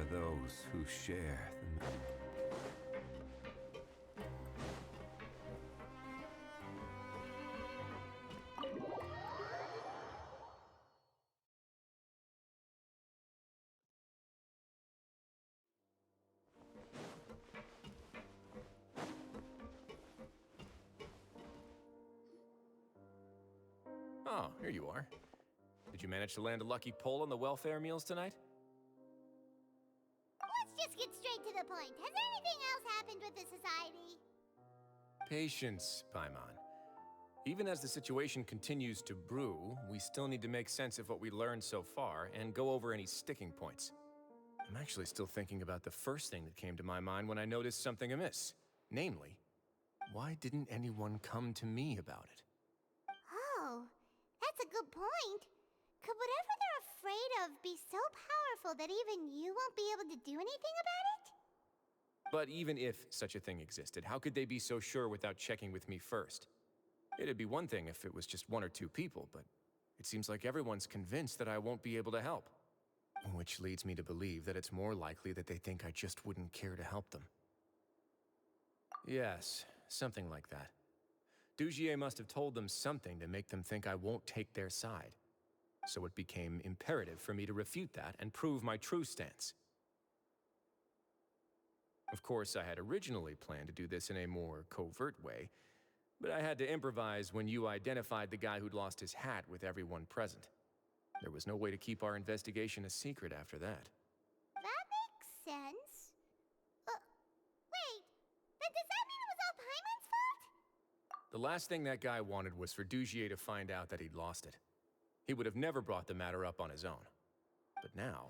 are those who share the... Oh, here you are. Did you manage to land a lucky pull on the welfare meals tonight? Let's just get straight to the point. Has anything else happened with the society? Patience, Paimon. Even as the situation continues to brew, we still need to make sense of what we learned so far and go over any sticking points. I'm actually still thinking about the first thing that came to my mind when I noticed something amiss. Namely, why didn't anyone come to me about it? Oh, that's a good point. Could whatever they're afraid of be so powerful that even you won't be able to do anything about it? But even if such a thing existed, how could they be so sure without checking with me first? It'd be one thing if it was just one or two people, but it seems like everyone's convinced that I won't be able to help. Which leads me to believe that it's more likely that they think I just wouldn't care to help them. Yes, something like that. Dugier must have told them something to make them think I won't take their side. So it became imperative for me to refute that and prove my true stance. Of course, I had originally planned to do this in a more covert way, but I had to improvise when you identified the guy who'd lost his hat with everyone present. There was no way to keep our investigation a secret after that. That makes sense. Wait, then does that mean it was all Paimon's fault? The last thing that guy wanted was for Dugier to find out that he'd lost it. He would have never brought the matter up on his own. But now,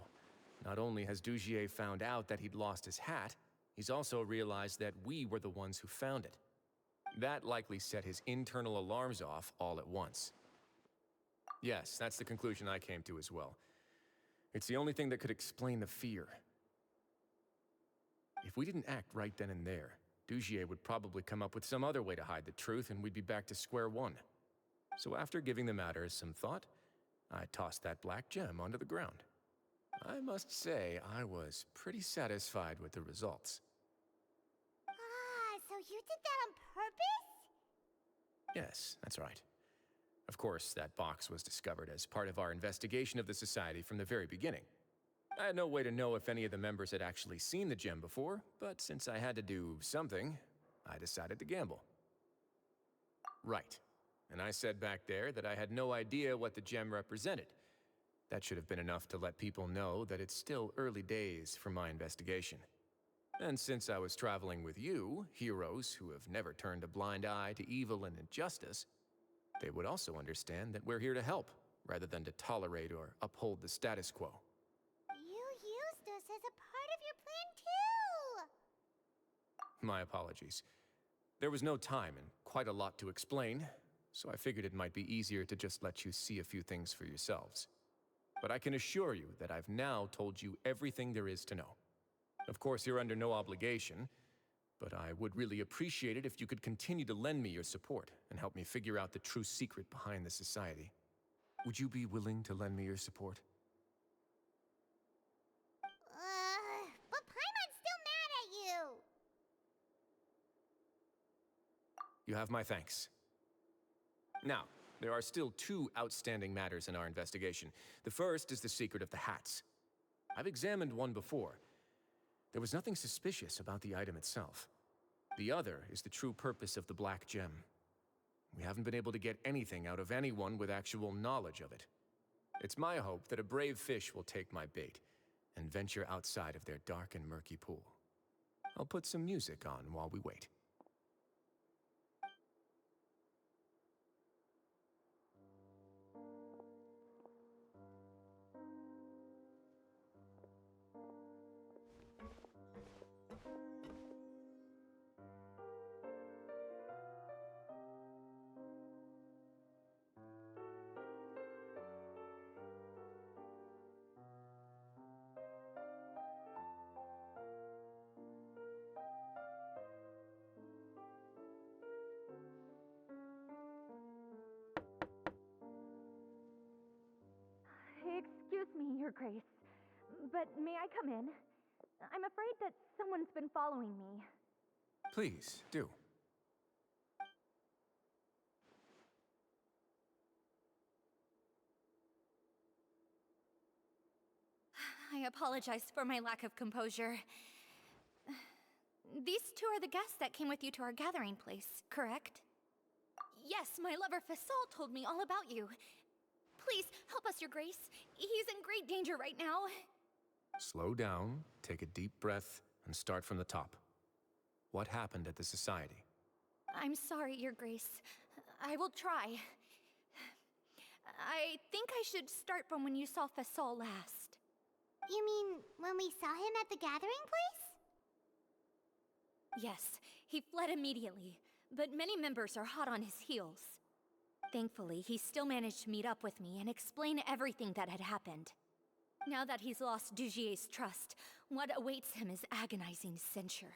not only has Dugier found out that he'd lost his hat, he's also realized that we were the ones who found it. That likely set his internal alarms off all at once. Yes, that's the conclusion I came to as well. It's the only thing that could explain the fear. If we didn't act right then and there, Dugier would probably come up with some other way to hide the truth and we'd be back to square one. So after giving the matter some thought, I tossed that black gem onto the ground. I must say, I was pretty satisfied with the results. Ah, so you did that on purpose? Yes, that's right. Of course, that box was discovered as part of our investigation of the society from the very beginning. I had no way to know if any of the members had actually seen the gem before, but since I had to do something, I decided to gamble. Right. And I said back there that I had no idea what the gem represented. That should have been enough to let people know that it's still early days for my investigation. And since I was traveling with you, heroes who have never turned a blind eye to evil and injustice, they would also understand that we're here to help, rather than to tolerate or uphold the status quo. You used us as a part of your plan too! My apologies. There was no time and quite a lot to explain, so I figured it might be easier to just let you see a few things for yourselves. But I can assure you that I've now told you everything there is to know. Of course, you're under no obligation, but I would really appreciate it if you could continue to lend me your support and help me figure out the true secret behind the society. Would you be willing to lend me your support? But Paimon's still mad at you! You have my thanks. Now, there are still two outstanding matters in our investigation. The first is the secret of the hats. I've examined one before. There was nothing suspicious about the item itself. The other is the true purpose of the black gem. We haven't been able to get anything out of anyone with actual knowledge of it. It's my hope that a brave fish will take my bait and venture outside of their dark and murky pool. I'll put some music on while we wait. Excuse me, Your Grace, but may I come in? I'm afraid that someone's been following me. Please, do. I apologize for my lack of composure. These two are the guests that came with you to our gathering place, correct? Yes, my lover Fasol told me all about you. Please, help us, Your Grace. He's in great danger right now. Slow down, take a deep breath, and start from the top. What happened at the Society? I'm sorry, Your Grace. I will try. I think I should start from when you saw Fasol last. You mean when we saw him at the gathering place? Yes, he fled immediately, but many members are hot on his heels. Thankfully, he still managed to meet up with me and explain everything that had happened. Now that he's lost Dugier's trust, what awaits him is agonizing censure.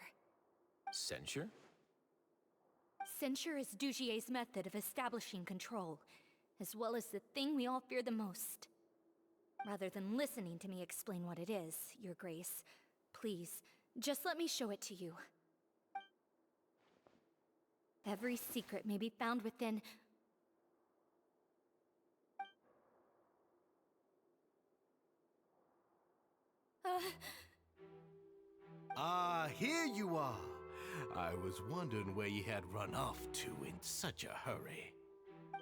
Censure? Censure is Dugier's method of establishing control, as well as the thing we all fear the most. Rather than listening to me explain what it is, Your Grace, please, just let me show it to you. Every secret may be found within... Here you are. I was wondering where you had run off to in such a hurry.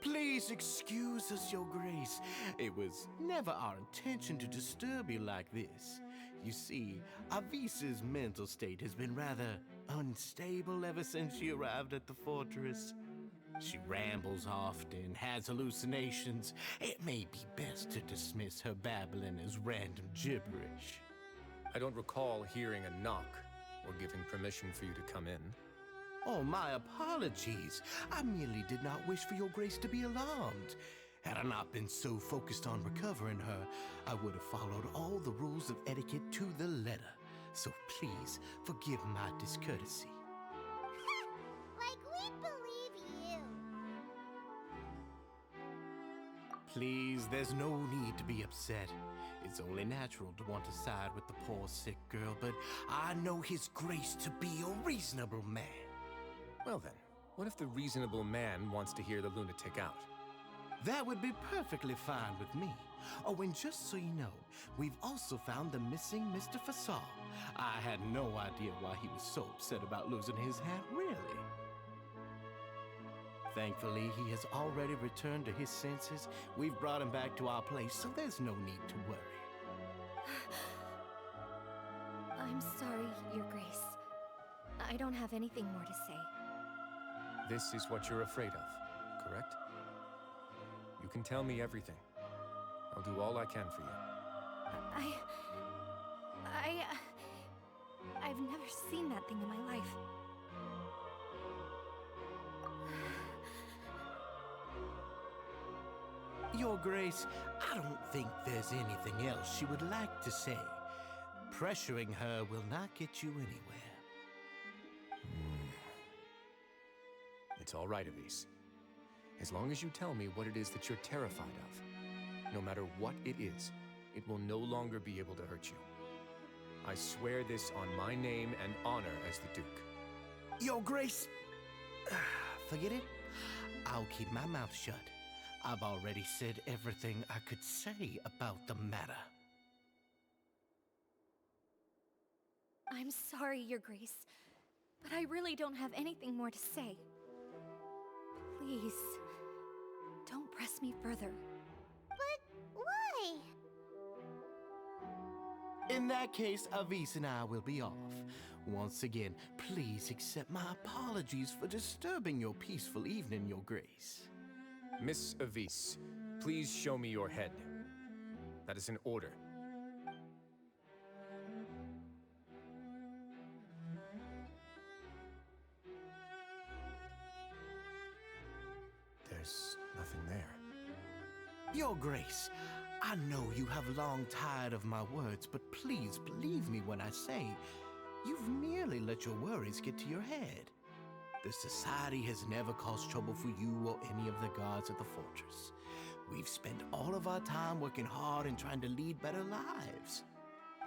Please excuse us, Your Grace. It was never our intention to disturb you like this. You see, Avisa's mental state has been rather unstable ever since she arrived at the fortress. She rambles often, has hallucinations. It may be best to dismiss her babbling as random gibberish. I don't recall hearing a knock or giving permission for you to come in. Oh, my apologies. I merely did not wish for Your Grace to be alarmed. Had I not been so focused on recovering her, I would have followed all the rules of etiquette to the letter. So please, forgive my discourtesy. Like we believe you. Please, there's no need to be upset. It's only natural to want to side with the poor sick girl, but I know His Grace to be a reasonable man. Well then, what if the reasonable man wants to hear the lunatic out? That would be perfectly fine with me. Oh, and just so you know, we've also found the missing Mr. Fasol. I had no idea why he was so upset about losing his hat, really. Thankfully, he has already returned to his senses. We've brought him back to our place, so there's no need to worry. I'm sorry, Your Grace. I don't have anything more to say. This is what you're afraid of, correct? You can tell me everything. I'll do all I can for you. I've never seen that thing in my life. Your Grace, I don't think there's anything else she would like to say. Pressuring her will not get you anywhere. It's all right, Elise. As long as you tell me what it is that you're terrified of, no matter what it is, it will no longer be able to hurt you. I swear this on my name and honor as the Duke. Your Grace, forget it. I'll keep my mouth shut. I've already said everything I could say about the matter. I'm sorry, Your Grace, but I really don't have anything more to say. Please, don't press me further. But why? In that case, Avis and I will be off. Once again, please accept my apologies for disturbing your peaceful evening, Your Grace. Miss Avis, please show me your head. That is an order. There's nothing there. Your Grace, I know you have long tired of my words, but please believe me when I say you've merely let your worries get to your head. The Society has never caused trouble for you or any of the guards at the fortress. We've spent all of our time working hard and trying to lead better lives.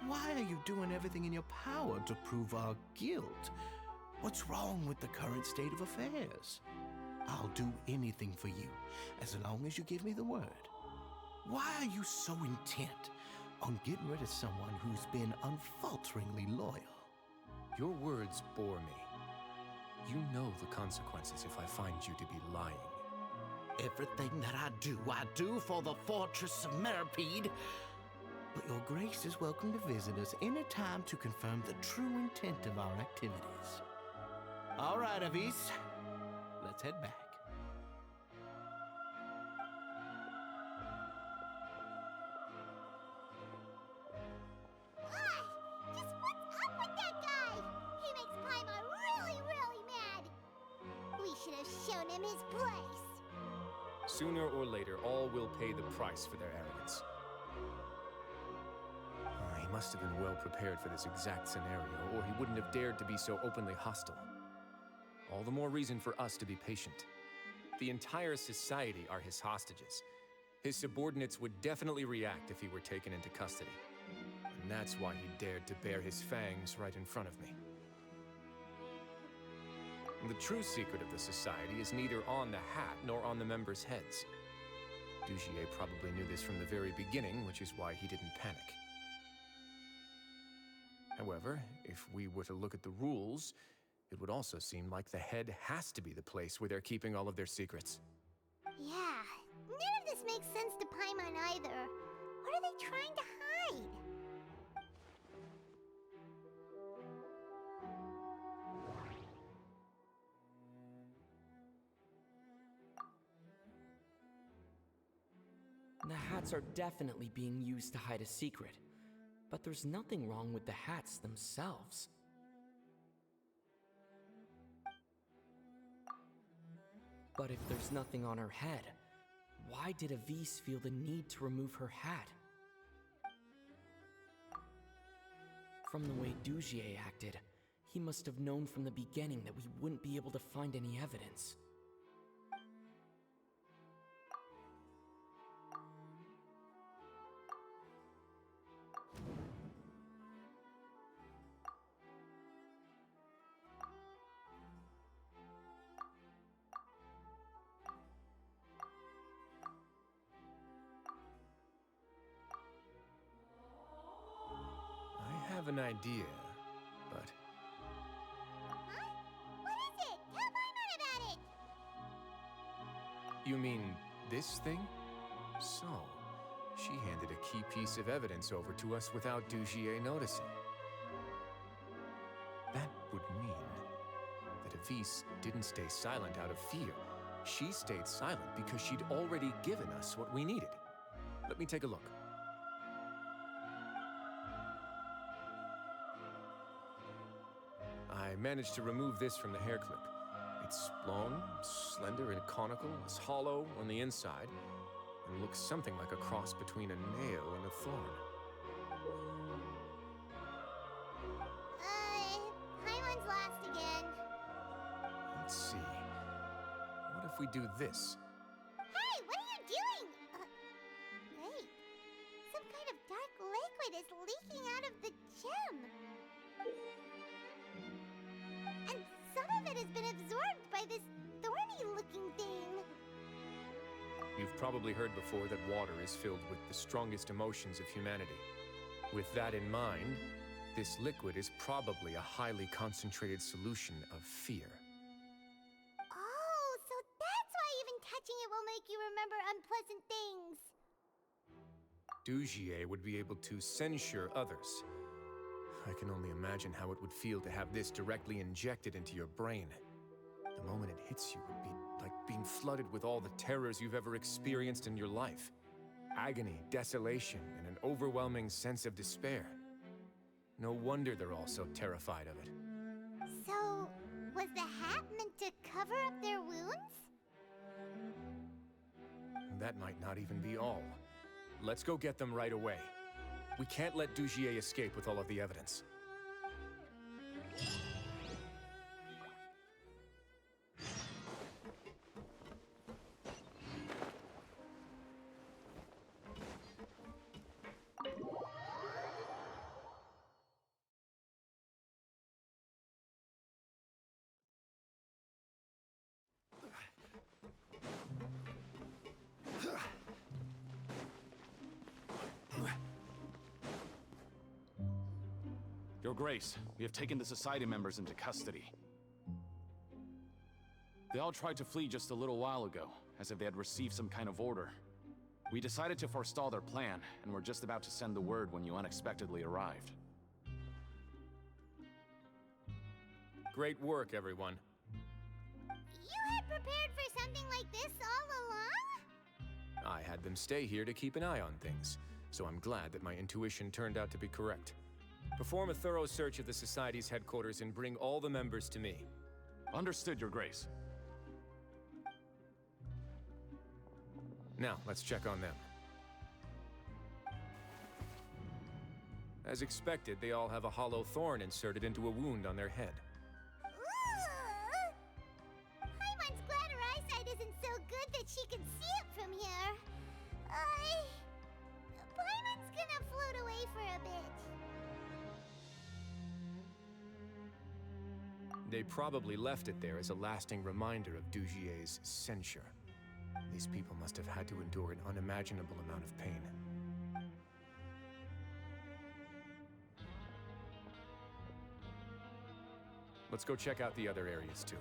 Why are you doing everything in your power to prove our guilt? What's wrong with the current state of affairs? I'll do anything for you, as long as you give me the word. Why are you so intent on getting rid of someone who's been unfalteringly loyal? Your words bore me. You know the consequences if I find you to be lying. Everything that I do for the Fortress of Meripede. But your grace is welcome to visit us any time to confirm the true intent of our activities. All right, Avis. Let's head back. Just what's up with that guy? He makes Paimon really, really mad. We should have shown him his place. Sooner or later, all will pay the price for their arrogance. He must have been well prepared for this exact scenario, or he wouldn't have dared to be so openly hostile. All the more reason for us to be patient. The entire society are his hostages. His subordinates would definitely react if he were taken into custody. And that's why he dared to bare his fangs right in front of me. The true secret of the society is neither on the hat nor on the members' heads. Dugier probably knew this from the very beginning, which is why he didn't panic. However, if we were to look at the rules, it would also seem like the head has to be the place where they're keeping all of their secrets. Yeah, none of this makes sense to Paimon either. What are they trying to hide? The hats are definitely being used to hide a secret, but there's nothing wrong with the hats themselves. But if there's nothing on her head, why did Avis feel the need to remove her hat? From the way Dugier acted, he must have known from the beginning that we wouldn't be able to find any evidence. I have an idea, but Huh? What is it? Tell Paimon about it! you mean this thing? So, she handed a key piece of evidence over to us without Dugier noticing. That would mean that Avis didn't stay silent out of fear. She stayed silent because she'd already given us what we needed. Let me take a look. I managed to remove this from the hair clip. It's long, slender, and conical, it's hollow on the inside, and looks something like a cross between a nail and a thorn. Paimon's last again. Let's see. What if we do this? Hey, what are you doing? Wait. Some kind of dark liquid is leaking out of the gem. And some of it has been absorbed by this thorny-looking thing. You've probably heard before that water is filled with the strongest emotions of humanity. With that in mind, this liquid is probably a highly concentrated solution of fear. Oh, so that's why even touching it will make you remember unpleasant things. Dugier would be able to censure others. I can only imagine how it would feel to have this directly injected into your brain. The moment it hits you would be like being flooded with all the terrors you've ever experienced in your life. Agony, desolation, and an overwhelming sense of despair. No wonder they're all so terrified of it. So, was the hat meant to cover up their wounds? That might not even be all. Let's go get them right away. We can't let Dugier escape with all of the evidence. Your Grace, we have taken the Society members into custody. They all tried to flee just a little while ago, as if they had received some kind of order. We decided to forestall their plan, and were just about to send the word when you unexpectedly arrived. Great work, everyone. You had prepared for something like this all along? I had them stay here to keep an eye on things, so I'm glad that my intuition turned out to be correct. Perform a thorough search of the Society's headquarters and bring all the members to me. Understood, Your Grace. Now, let's check on them. As expected, they all have a hollow thorn inserted into a wound on their head. Ooh! Paimon's glad her eyesight isn't so good that she can see it from here. Paimon's gonna float away for a bit. They probably left it there as a lasting reminder of Dugier's censure. These people must have had to endure an unimaginable amount of pain. Let's go check out the other areas too.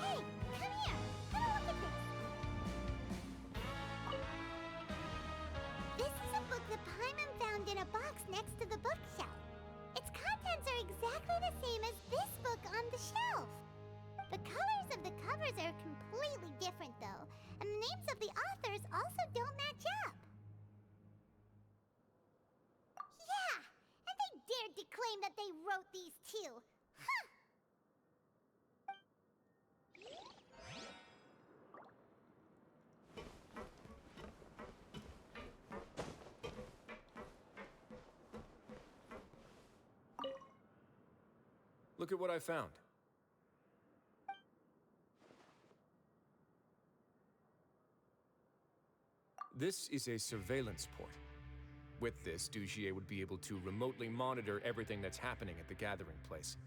Hey, come here! Have a look at this! This is a book that Paimon found in a box next to the bookshelf. Its contents are exactly the same as this book on the shelf. The colors of the covers are completely different, though, and the names of the authors also don't match up. Yeah, and they dared to claim that they wrote these too. Huh! Look at what I found. This is a surveillance port. With this, Dugier would be able to remotely monitor everything that's happening at the gathering place.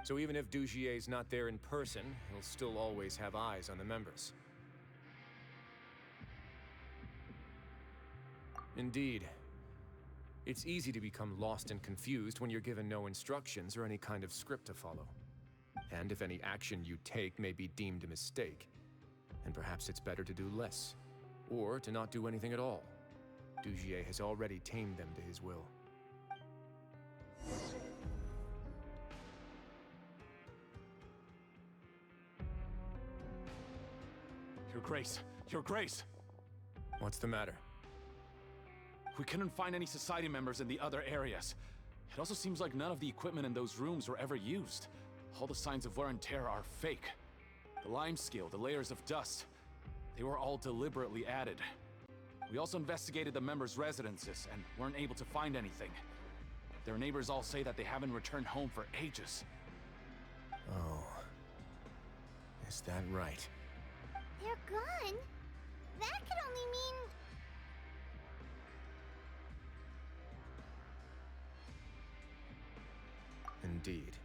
So even if Dugier's not there in person, he'll still always have eyes on the members. Indeed. It's easy to become lost and confused when you're given no instructions or any kind of script to follow. And if any action you take may be deemed a mistake, and perhaps it's better to do less, or to not do anything at all. Dugier has already tamed them to his will. Your Grace! Your Grace! What's the matter? We couldn't find any Society members in the other areas. It also seems like none of the equipment in those rooms were ever used. All the signs of wear and tear are fake. The lime scale, the layers of dust, they were all deliberately added. We also investigated the members' residences and weren't able to find anything. Their neighbors all say that they haven't returned home for ages. Oh. Is that right? They're gone? That could only mean... Indeed.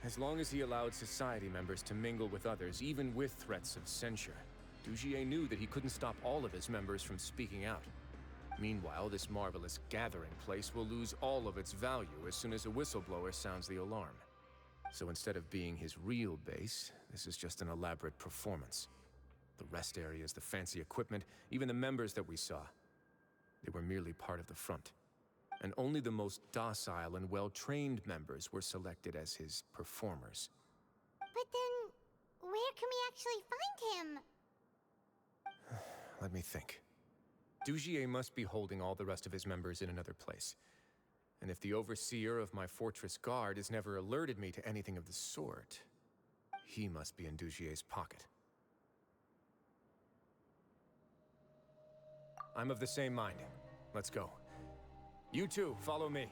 As long as he allowed Society members to mingle with others, even with threats of censure, Dugier knew that he couldn't stop all of his members from speaking out. Meanwhile, this marvelous gathering place will lose all of its value as soon as a whistleblower sounds the alarm. So instead of being his real base, this is just an elaborate performance. The rest areas, the fancy equipment, even the members that we saw, they were merely part of the front. And only the most docile and well-trained members were selected as his performers. But then, where can we actually find him? Let me think. Dugier must be holding all the rest of his members in another place. And if the overseer of my fortress guard has never alerted me to anything of the sort, he must be in Dugier's pocket. I'm of the same mind. Let's go. You two, follow me.